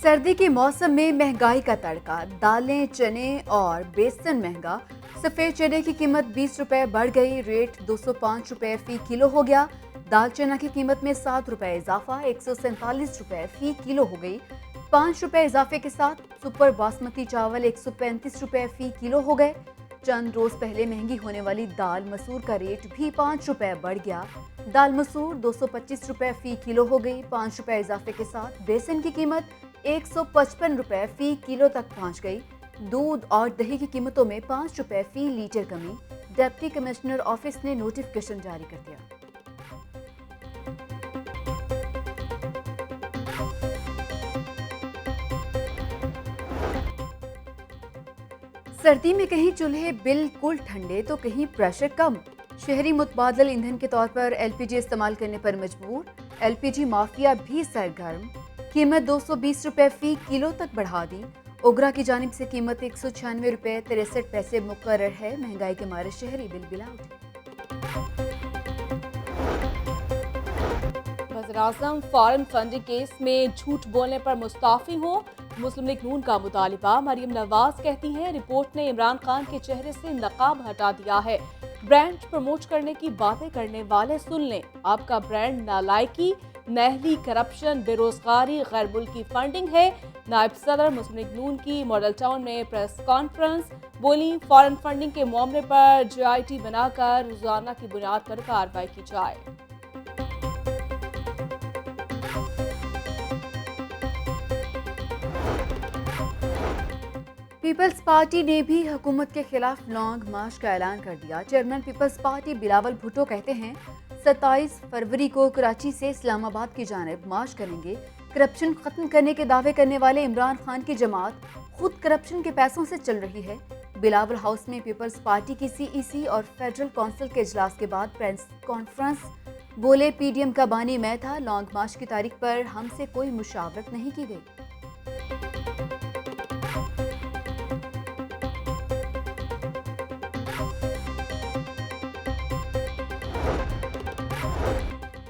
सर्दी के मौसम में महंगाई का तड़का, दालें, चने और बेसन महंगा। सफेद चने की कीमत 20 रुपए बढ़ गई, रेट 205 रुपए फी किलो हो गया। दाल चना की कीमत में 7 रुपए इजाफा, 147 रुपए फी किलो हो गई। 5 रुपए इजाफे के साथ सुपर बासमती चावल 135 रुपए फी किलो हो गए। चंद रोज पहले महंगी होने वाली दाल मसूर का रेट भी 5 रुपए बढ़ गया। दाल मसूर 225 रुपए फी किलो हो गई। 5 रुपए इजाफे के साथ बेसन की कीमत 155 रुपए फी किलो तक पहुंच गई। दूध और दही की कीमतों में 5 रुपए फी लीटर कमी। डिप्टी कमिश्नर ऑफिस ने नोटिफिकेशन जारी कर दिया। सर्दी में कहीं चूल्हे बिल्कुल ठंडे तो कहीं प्रेशर कम। शहरी मुतबादल ईंधन के तौर पर एलपीजी इस्तेमाल करने पर मजबूर। एलपीजी माफिया भी सरगर्म। कीमत 220 रुपए फी किलो तक बढ़ा दी। ओगरा की जानिब से कीमत 196 रुपए 63 पैसे मुकर्रर है। महंगाई के मारे शहरी बिलबिला उठे। वज़ीर-ए-आज़म फॉरेन फंडिंग केस में झूठ बोलने पर मुस्ताफी हो। मुस्लिम लीग नून का मुतालिबा। मरियम नवाज कहती हैं रिपोर्ट ने इमरान खान के चेहरे से नकाब हटा दिया है। ब्रांड प्रमोट करने की बातें करने वाले सुन लें, आपका ब्रांड नालायकी, नहली, करप्शन, बेरोजगारी, गैर मुल्की फंडिंग है। नायब सदर मुस्लिम लीग नून की मॉडल टाउन में प्रेस कॉन्फ्रेंस। बोली, फॉरेन फंडिंग के मामले पर JIT बनाकर रोजाना की बुनियाद पर कार्रवाई की जाए। पीपल्स पार्टी ने भी हुकूमत के खिलाफ लॉन्ग मार्च का ऐलान कर दिया। चेयरमैन पीपल्स पार्टी बिलावल भुट्टो कहते हैं 27 फरवरी को कराची से इस्लामाबाद की जानिब मार्च करेंगे। करप्शन खत्म करने के दावे करने वाले इमरान खान की जमात खुद करप्शन के पैसों से चल रही है। बिलावल हाउस में पीपल्स पार्टी की CEC और फेडरल काउंसिल के इजलास के बाद प्रेस कॉन्फ्रेंस। बोले, PDM का बानी मैं था। लॉन्ग मार्च की तारीख पर हमसे कोई मुशावरत नहीं की गई।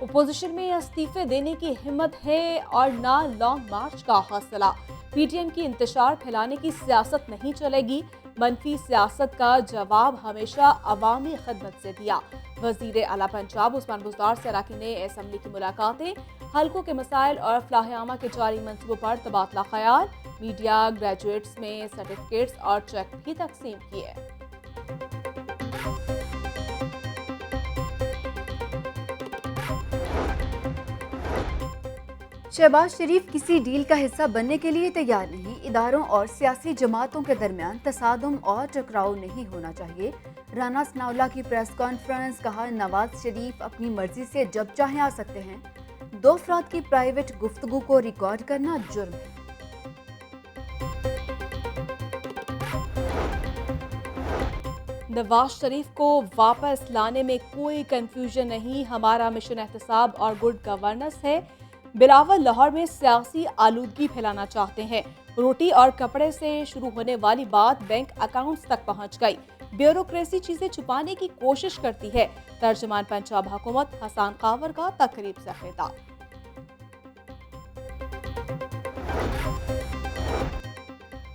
अपोजिशन में इस्तीफे देने की हिम्मत है और ना लॉन्ग मार्च का हौसला। PTM की इंतशार फैलाने की सियासत नहीं चलेगी। मनफी सियासत का जवाब हमेशा अवामी खिदमत से दिया। वजीर आला पंजाब उस्मान बुज़दार से अराकीन असम्बली की मुलाकातें। हल्कों के मसाइल और फ्लाह-ए-आमा के जारी मंसूबों पर तबादला ख्याल। मीडिया ग्रेजुएट्स में सर्टिफिकेट्स और चेक भी तकसीम किए। शहबाज शरीफ किसी डील का हिस्सा बनने के लिए तैयार नहीं। इदारों और सियासी जमातों के दरमियान तसादुम और टकराव नहीं होना चाहिए। राना सनाउल्लाह की प्रेस कॉन्फ्रेंस। कहा, नवाज शरीफ अपनी मर्जी से जब चाहे आ सकते हैं। 2 अफराद की प्राइवेट गुफ्तगू को रिकॉर्ड करना जुर्म है। नवाज शरीफ को वापस लाने में कोई कंफ्यूजन नहीं। हमारा मिशन एहतसाब और गुड गवर्नेंस है। बिलावल लाहौर में सियासी आलूदगी फैलाना चाहते हैं। रोटी और कपड़े से शुरू होने वाली बात बैंक अकाउंट्स तक पहुंच गई। ब्यूरोक्रेसी चीजें छुपाने की कोशिश करती है। तर्जुमान पंजाब हुकूमत हसन कावर का तकरीब से खिताब।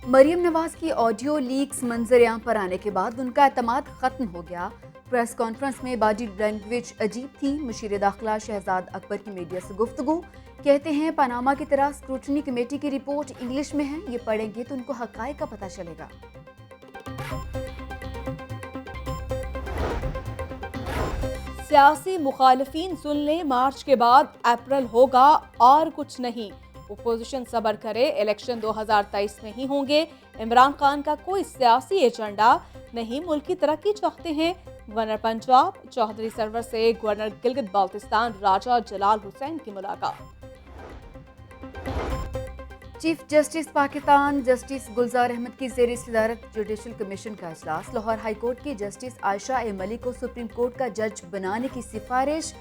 मरियम नवाज की ऑडियो लीक्स मंजर-ए-आम पर आने के बाद उनका एतमाद खत्म हो गया। प्रेस कॉन्फ्रेंस में बॉडी लैंग्वेज अजीब थी। मुशीर दाखिला शहजाद अकबर की मीडिया से गुफ्तगू। कहते हैं पनामा की तरह स्क्रूटनी कमेटी की रिपोर्ट इंग्लिश में है, ये पढ़ेंगे तो उनको हकायक का पता चलेगा। सियासी मुखालिफिन सुन लें, मार्च के बाद अप्रैल होगा और कुछ नहीं। अपोजिशन सब्र करे, इलेक्शन 2023 में ही होंगे। इमरान खान का कोई सियासी एजेंडा नहीं, मुल्क की तरक्की चाहते हैं। गवर्नर पंजाब चौधरी सरवर से गवर्नर गिलगित बाल्तिस्तान राजा जलाल हुसैन की मुलाकात। चीफ जस्टिस पाकिस्तान जस्टिस गुलजार अहमद की ज़ेर सदारत जुडिशल कमीशन का इजलास। लाहौर हाई कोर्ट की जस्टिस आयशा ए मलिक को सुप्रीम कोर्ट का जज बनाने की सिफारिश।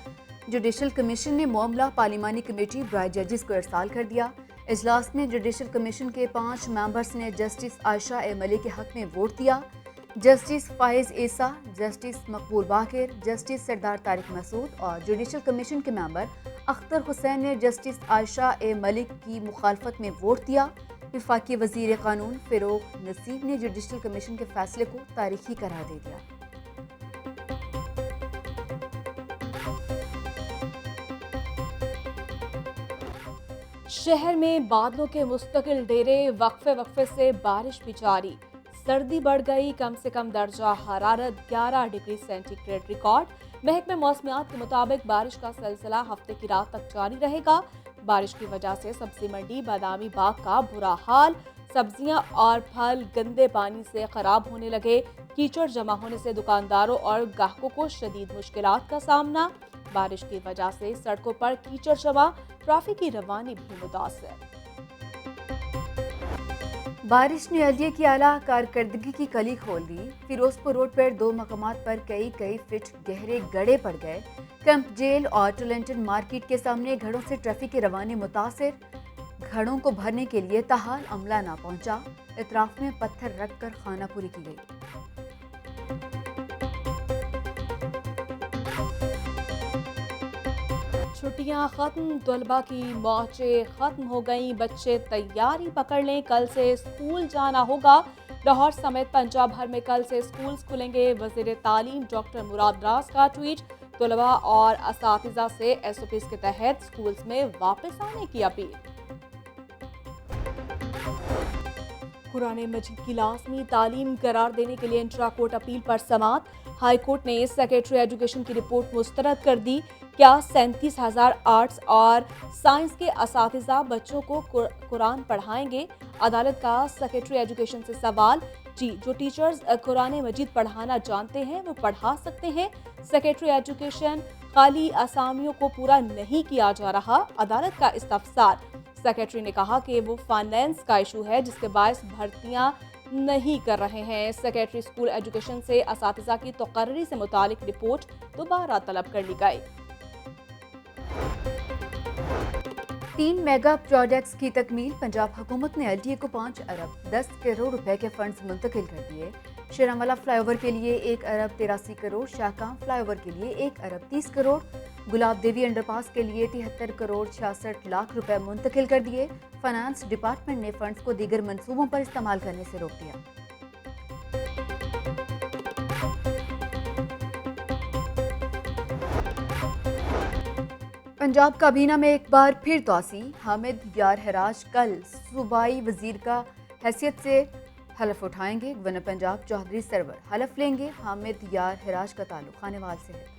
जुडिशल कमीशन ने मामला पार्लिमानी कमेटी बराए जजेस को इरसाल कर दिया। इजलास में जुडिशल कमीशन के 5 मेंबर्स ने जस्टिस आयशा ए मलिक के हक में वोट दिया। जस्टिस फाइज ईसा, जस्टिस मकबूल बाकिर, जस्टिस सरदार तारिक मसूद और जुडिशल कमीशन के मेंबर अख्तर हुसैन ने जस्टिस आयशा ए मलिक की मुखालफत में वोट दिया। वफाकी वजीर कानून फिरोग नसीब ने जुडिशल कमीशन के फैसले को तारीखी करार दे दिया। शहर में बादलों के मुस्तकिल डेरे, वक्फे वक्फे से बारिश भी जारी। सर्दी बढ़ गई, कम से कम दर्जा हरारत 11 डिग्री सेंटीग्रेड रिकॉर्ड। महकमे मौसमियात के मुताबिक बारिश का सिलसिला हफ्ते की रात तक जारी रहेगा। बारिश की वजह से सब्जी मंडी बादामी बाग का बुरा हाल। सब्जियां और फल गंदे पानी से खराब होने लगे। कीचड़ जमा होने से दुकानदारों और ग्राहकों को शदीद मुश्किलात का सामना। बारिश की वजह से सड़कों पर कीचड़ जमा, ट्रैफिक की रवानी भी मुतासर। बारिश ने एलडीए की आला कारकर्दगी की कली खोल दी। फिरोजपुर रोड पर 2 मकामात पर कई फीट गहरे गड्ढे पड़ गए। कैंप जेल और टोलेंटन मार्केट के सामने घड़ों से ट्रैफिक की रवानी मुतासिर। घड़ों को भरने के लिए ताहाल अमला ना पहुंचा। इतराफ में पत्थर रखकर खाना पूरी की गई। छुट्टियां खत्म, तलबा की मौजें खत्म हो गईं। बच्चे तैयारी पकड़ लें, कल से स्कूल जाना होगा। लाहौर समेत पंजाब भर में कल से स्कूल खुलेंगे। वजीर तालीम डॉक्टर मुराद रास का ट्वीट। तलबा और असातिज़ा से एसओपीज़ के तहत स्कूल्स में वापस आने की अपील। कुरान मजीद की लाजमी तालीम करार देने के लिए इंट्रा कोर्ट अपील पर समाअत। हाई कोर्ट ने सेक्रेटरी एजुकेशन की रिपोर्ट मुस्तरद कर दी। क्या 37,000 आर्ट्स और साइंस के असातिज़ा बच्चों को कुरान पढ़ाएंगे? अदालत का सेक्रेटरी एजुकेशन से सवाल। जी, जो टीचर्स कुरान मजीद पढ़ाना जानते हैं वो पढ़ा सकते हैं। सेक्रेटरी एजुकेशन, खाली असामियों को पूरा नहीं किया जा रहा, अदालत का इस्तफसार। सेक्रेटरी ने कहा कि वो फाइनेंस का इशू है जिसके बायस भर्तियां नहीं कर रहे हैं। सेक्रेटरी स्कूल एजुकेशन से असातिज़ा की तकर्री से मुतालिक रिपोर्ट दोबारा तलब कर ली गई। 3 मेगा प्रोजेक्ट्स की तकमील। पंजाब हुकूमत ने एलडीए को 5 अरब 10 करोड़ रुपए के फंड्स मुंतकिल कर दिए। शेरांवाला फ्लाईओवर के लिए 1 अरब 83 करोड़, शाहकाम फ्लाईओवर के लिए 1 अरब 30 करोड़, गुलाब देवी अंडरपास के लिए 73 करोड़ 66 लाख रुपए मुंतकिल कर दिए। फाइनेंस डिपार्टमेंट ने फंड्स को दीगर मंसूबों पर इस्तेमाल करने से रोक दिया। पंजाब काबीना में एक बार फिर तोसी। हामिद यार हराज कल सूबाई वजीर का हैसियत से हलफ उठाएंगे। गवर्नर पंजाब चौधरी सरवर हलफ लेंगे। हामिद यार हराज का ताल्लुक खानेवाल से है।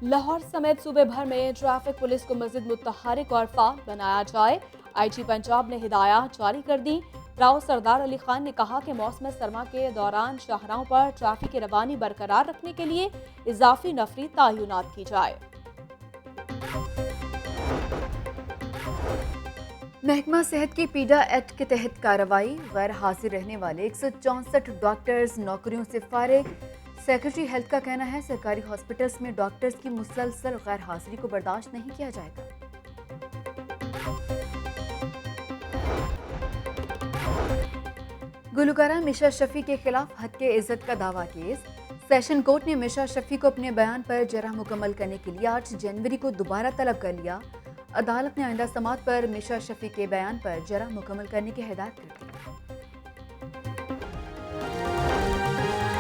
लाहौर समेत सूबे भर में ट्रैफिक पुलिस को मज़ीद मुतहरिक और फाल बनाया जाए। आईजी पंजाब ने हिदायत जारी कर दी। राव सरदार अली खान ने कहा कि मौसम सरमा के दौरान शाहराहों पर ट्रैफिक की रवानी बरकरार रखने के लिए इजाफी नफरी तैनात की जाए। महकमा सेहत की पीडा एक्ट के तहत कार्रवाई। गैर हाजिर रहने वाले 164 डॉक्टर्स नौकरियों से फारिग। सेक्रेटरी हेल्थ का कहना है सरकारी हॉस्पिटल्स में डॉक्टर्स की मुसलसल गैर हाजिरी को बर्दाश्त नहीं किया जाएगा। गुलकारा मिशा शफी के खिलाफ हद के इज्जत का दावा केस। सेशन कोर्ट ने मिशा शफी को अपने बयान पर जरह मुकम्मल करने के लिए 8 जनवरी को दोबारा तलब कर लिया। अदालत ने आइंदा समात पर मिशा शफी के बयान पर जरह मुकम्मल करने की हिदायत कर दी।